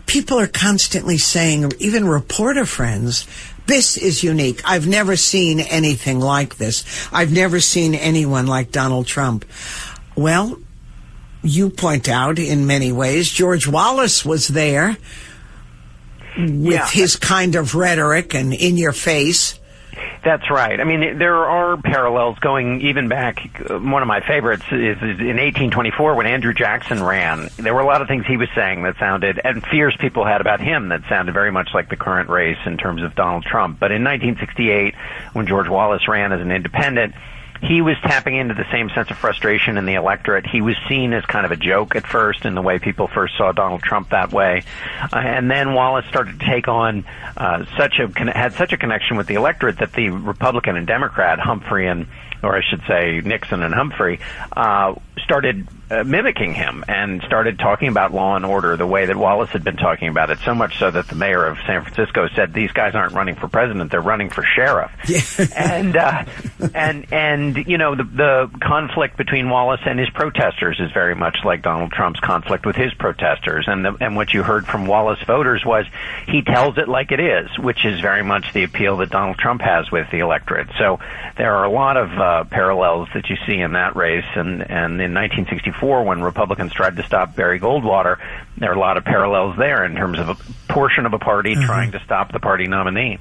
people are constantly saying, even reporter friends, this is unique. I've never seen anything like this. I've never seen anyone like Donald Trump. Well, you point out in many ways, George Wallace was there with his kind of rhetoric and in your face. That's right. I mean, there are parallels going even back. One of my favorites is in 1824 when Andrew Jackson ran. There were a lot of things he was saying that sounded, and fears people had about him that sounded very much like the current race in terms of Donald Trump. But in 1968, when George Wallace ran as an independent, he was tapping into the same sense of frustration in the electorate. He was seen as kind of a joke at first in the way people first saw Donald Trump that way. And then Wallace started to take on had such a connection with the electorate that the Republican and Democrat, Nixon and Humphrey, started mimicking him and started talking about law and order the way that Wallace had been talking about it, so much so that the mayor of San Francisco said, these guys aren't running for president, they're running for sheriff. Yeah. And you know, the conflict between Wallace and his protesters is very much like Donald Trump's conflict with his protesters. And what you heard from Wallace voters was he tells it like it is, which is very much the appeal that Donald Trump has with the electorate. So there are a lot of parallels that you see in that race. And in 1964, when Republicans tried to stop Barry Goldwater, there are a lot of parallels there in terms of a portion of a party trying to stop the party nominee.